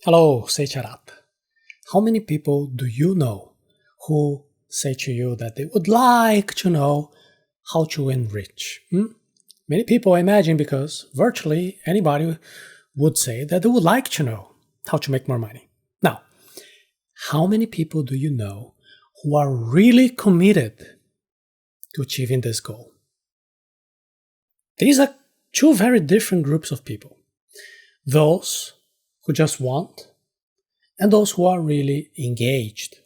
Hello, Seiiti Arata. How many people do you know who say to you that they would like to know how to enrich? Many people, I imagine, because virtually anybody would say that they would like to know how to make more money. Now, how many people do you know who are really committed to achieving this goal? These are two very different groups of people. Those who just want and those who are really engaged.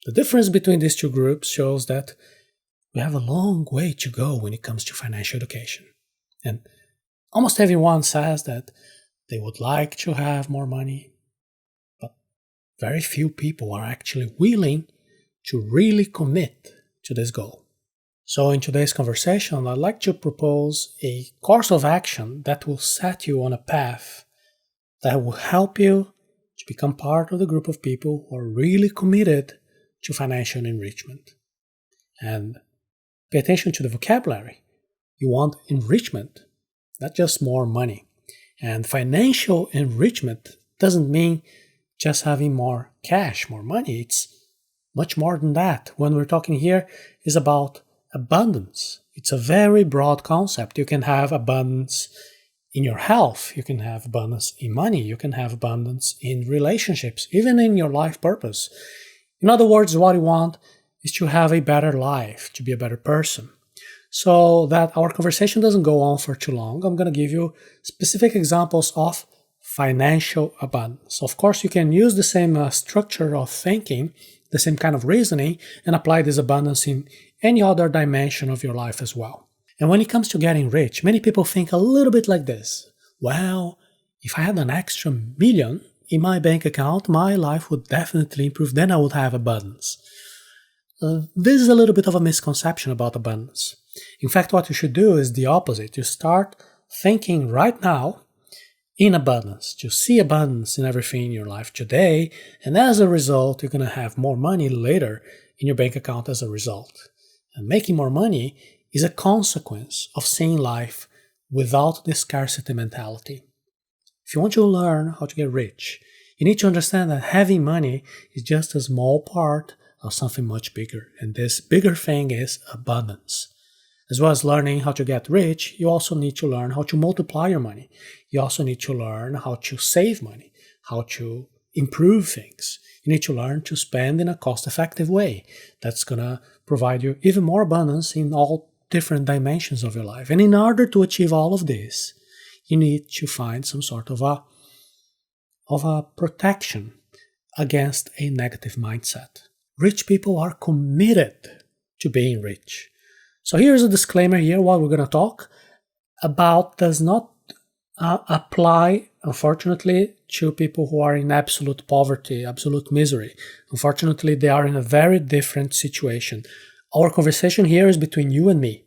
The difference between these two groups shows that we have a long way to go when it comes to financial education. And almost everyone says that they would like to have more money, but very few people are actually willing to really commit to this goal. So in today's conversation, I'd like to propose a course of action that will set you on a path that will help you to become part of the group of people who are really committed to financial enrichment. And pay attention to the vocabulary. You want enrichment, not just more money. And financial enrichment doesn't mean just having more cash, more money. It's much more than that. When we're talking here is about abundance. It's a very broad concept. You can have abundance in your health, you can have abundance in money, you can have abundance in relationships, even in your life purpose. In other words, what you want is to have a better life, to be a better person. So that our conversation doesn't go on for too long, I'm going to give you specific examples of financial abundance. Of course, you can use the same structure of thinking, the same kind of reasoning, and apply this abundance in any other dimension of your life as well. And when it comes to getting rich, many people think a little bit like this. Well, if I had an extra million in my bank account, my life would definitely improve. Then I would have abundance. This is a little bit of a misconception about abundance. In fact, what you should do is the opposite. You start thinking right now in abundance, to see abundance in everything in your life today. And as a result, you're going to have more money later in your bank account as a result. And making more money is a consequence of seeing life without the scarcity mentality. If you want to learn how to get rich, you need to understand that having money is just a small part of something much bigger. And this bigger thing is abundance. As well as learning how to get rich, you also need to learn how to multiply your money. You also need to learn how to save money, how to improve things. You need to learn to spend in a cost-effective way. That's going to provide you even more abundance in all different dimensions of your life. And in order to achieve all of this, you need to find some sort of a protection against a negative mindset. Rich people are committed to being rich. So here's a disclaimer here. What we're going to talk about does not apply, unfortunately, to people who are in absolute poverty, absolute misery. Unfortunately, they are in a very different situation. Our conversation here is between you and me.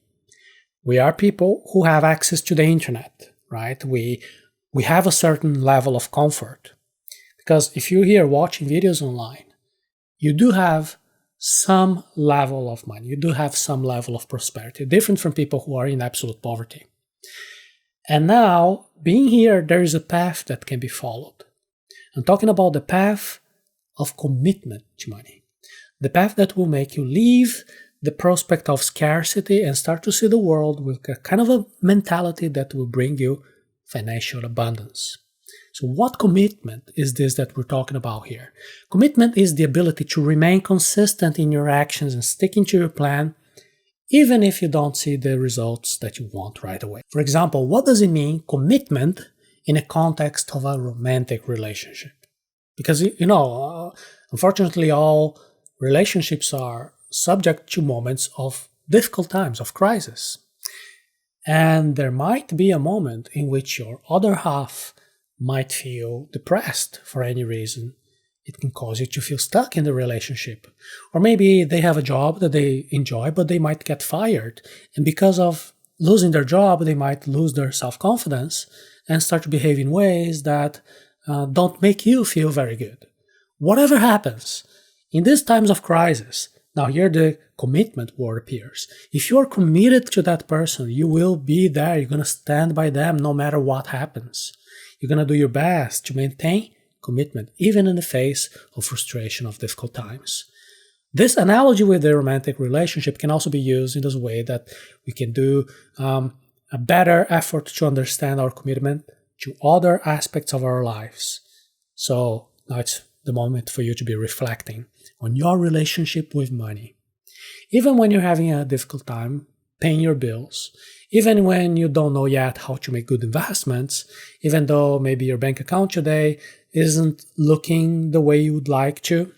We are people who have access to the internet, right? We have a certain level of comfort. Because if you're here watching videos online, you do have some level of money. You do have some level of prosperity, different from people who are in absolute poverty. And now, being here, there is a path that can be followed. I'm talking about the path of commitment to money. The path that will make you leave the prospect of scarcity and start to see the world with a kind of a mentality that will bring you financial abundance. So what commitment is this that we're talking about here? Commitment is the ability to remain consistent in your actions and sticking to your plan, even if you don't see the results that you want right away. For example, what does it mean, commitment, in a context of a romantic relationship? Because, unfortunately, all relationships are subject to moments of difficult times, of crisis. And there might be a moment in which your other half might feel depressed for any reason. It can cause you to feel stuck in the relationship. Or maybe they have a job that they enjoy, but they might get fired. And because of losing their job, they might lose their self-confidence and start to behave in ways that don't make you feel very good. Whatever happens, in these times of crisis, now here the commitment word appears. If you are committed to that person, you will be there. You're going to stand by them no matter what happens. You're going to do your best to maintain commitment, even in the face of frustration of difficult times. This analogy with the romantic relationship can also be used in this way that we can do a better effort to understand our commitment to other aspects of our lives. So now it's the moment for you to be reflecting on your relationship with money. Even when you're having a difficult time paying your bills, even when you don't know yet how to make good investments, even though maybe your bank account today isn't looking the way you would like to,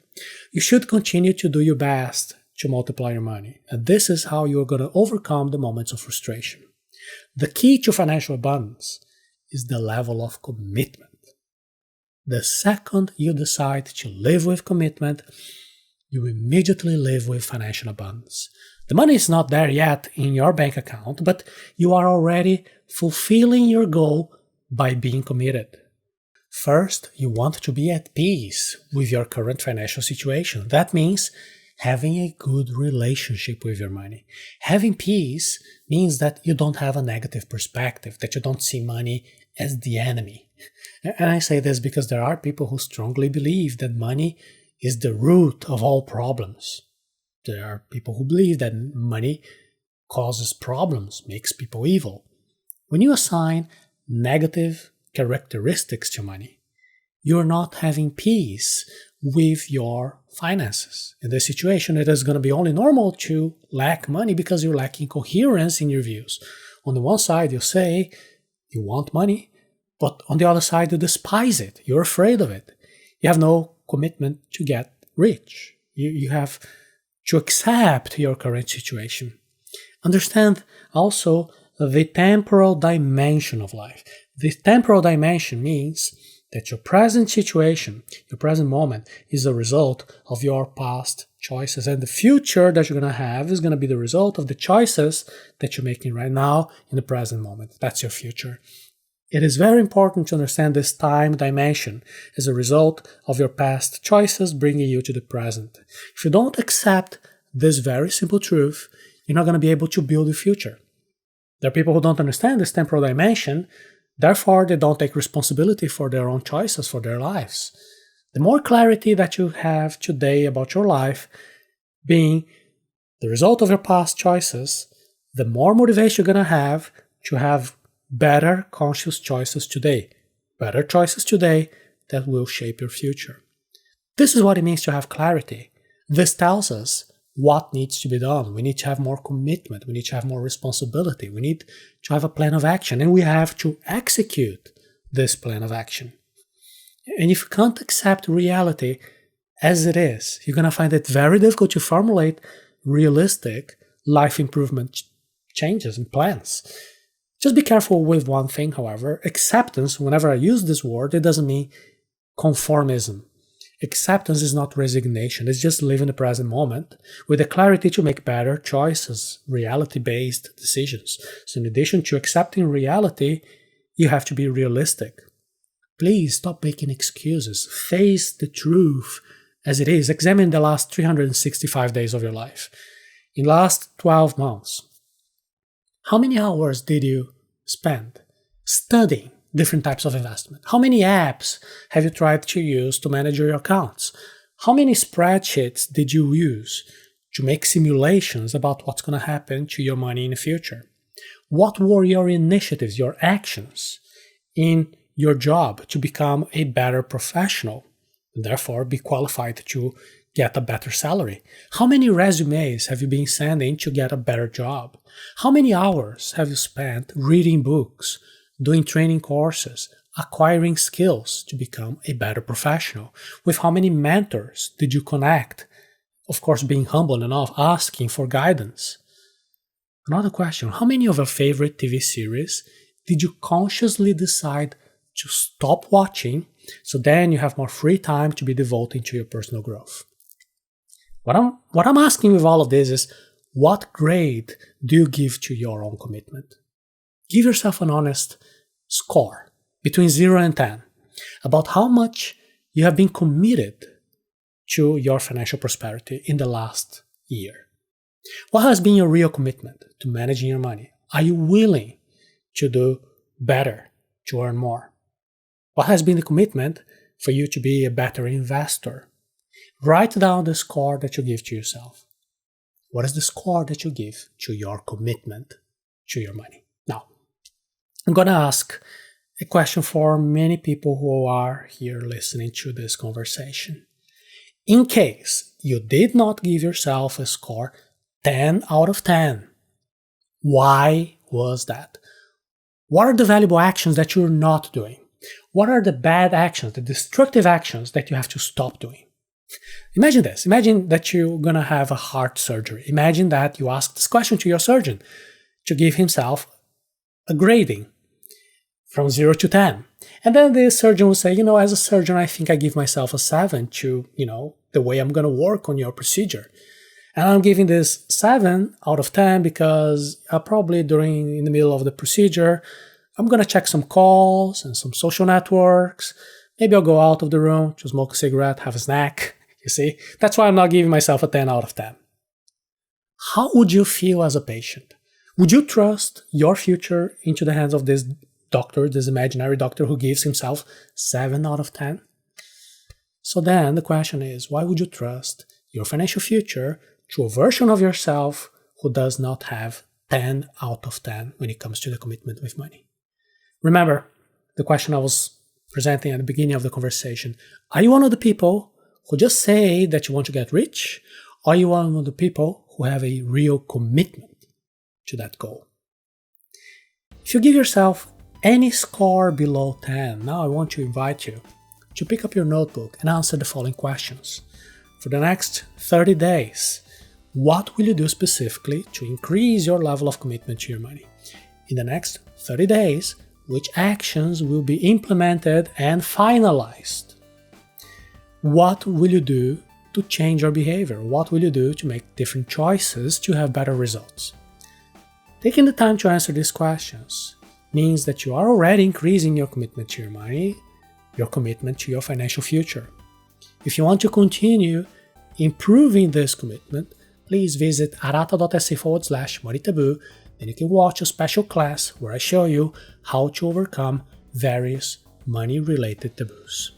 you should continue to do your best to multiply your money. And this is how you're going to overcome the moments of frustration. The key to financial abundance is the level of commitment. The second you decide to live with commitment, you immediately live with financial abundance. The money is not there yet in your bank account, but you are already fulfilling your goal by being committed. First, you want to be at peace with your current financial situation. That means having a good relationship with your money. Having peace means that you don't have a negative perspective, that you don't see money as the enemy. And I say this because there are people who strongly believe that money is the root of all problems. There are people who believe that money causes problems, makes people evil. When you assign negative characteristics to money, you're not having peace with your finances. In this situation, it is going to be only normal to lack money because you're lacking coherence in your views. On the one side, you say you want money, but on the other side, you despise it. You're afraid of it. You have no commitment to get rich. You have to accept your current situation. Understand also the temporal dimension of life. The temporal dimension means that your present situation, your present moment, is a result of your past choices. And the future that you're going to have is going to be the result of the choices that you're making right now in the present moment. That's your future. It is very important to understand this time dimension as a result of your past choices bringing you to the present. If you don't accept this very simple truth, you're not going to be able to build the future. There are people who don't understand this temporal dimension, therefore they don't take responsibility for their own choices, for their lives. The more clarity that you have today about your life being the result of your past choices, the more motivation you're going to have better conscious choices today. Better choices today that will shape your future. This is what it means to have clarity. This tells us what needs to be done. We need to have more commitment. We need to have more responsibility. We need to have a plan of action, and we have to execute this plan of action. And if you can't accept reality as it is, you're going to find it very difficult to formulate realistic life improvement changes and plans. Just be careful with one thing, however. Acceptance, whenever I use this word, it doesn't mean conformism. Acceptance is not resignation. It's just living the present moment with the clarity to make better choices, reality-based decisions. So in addition to accepting reality, you have to be realistic. Please stop making excuses. Face the truth as it is. Examine the last 365 days of your life. In the last 12 months, how many hours did you spend studying different types of investment? How many apps have you tried to use to manage your accounts? How many spreadsheets did you use to make simulations about what's going to happen to your money in the future? What were your initiatives, your actions in your job to become a better professional and therefore be qualified to get a better salary? How many resumes have you been sending to get a better job? How many hours have you spent reading books, doing training courses, acquiring skills to become a better professional? With how many mentors did you connect? Of course, being humble enough, asking for guidance. Another question, how many of your favorite TV series did you consciously decide to stop watching so then you have more free time to be devoting to your personal growth? What I'm asking with all of this is, what grade do you give to your own commitment? Give yourself an honest score between 0 and 10 about how much you have been committed to your financial prosperity in the last year. What has been your real commitment to managing your money? Are you willing to do better, to earn more? What has been the commitment for you to be a better investor. Write down the score that you give to yourself. What is the score that you give to your commitment to your money? Now, I'm going to ask a question for many people who are here listening to this conversation. In case you did not give yourself a score 10 out of 10, why was that? What are the valuable actions that you're not doing? What are the bad actions, the destructive actions that you have to stop doing? Imagine this. Imagine that you're going to have a heart surgery. Imagine that you ask this question to your surgeon to give himself a grading from 0 to 10. And then the surgeon will say, as a surgeon, I think I give myself a 7 to, the way I'm going to work on your procedure. And I'm giving this 7 out of 10 because probably in the middle of the procedure, I'm going to check some calls and some social networks. Maybe I'll go out of the room to smoke a cigarette, have a snack. You see? That's why I'm not giving myself a 10 out of 10. How would you feel as a patient? Would you trust your future into the hands of this doctor, this imaginary doctor who gives himself 7 out of 10? So then the question is, why would you trust your financial future to a version of yourself who does not have 10 out of 10 when it comes to the commitment with money? Remember the question I was presenting at the beginning of the conversation. Are you one of the people who just say that you want to get rich? Or are you one of the people who have a real commitment to that goal? If you give yourself any score below 10, now I want to invite you to pick up your notebook and answer the following questions. For the next 30 days, what will you do specifically to increase your level of commitment to your money? In the next 30 days, which actions will be implemented and finalized? What will you do to change your behavior? What will you do to make different choices to have better results? Taking the time to answer these questions means that you are already increasing your commitment to your money, your commitment to your financial future. If you want to continue improving this commitment, please visit arata.se/money taboo, and you can watch a special class where I show you how to overcome various money-related taboos.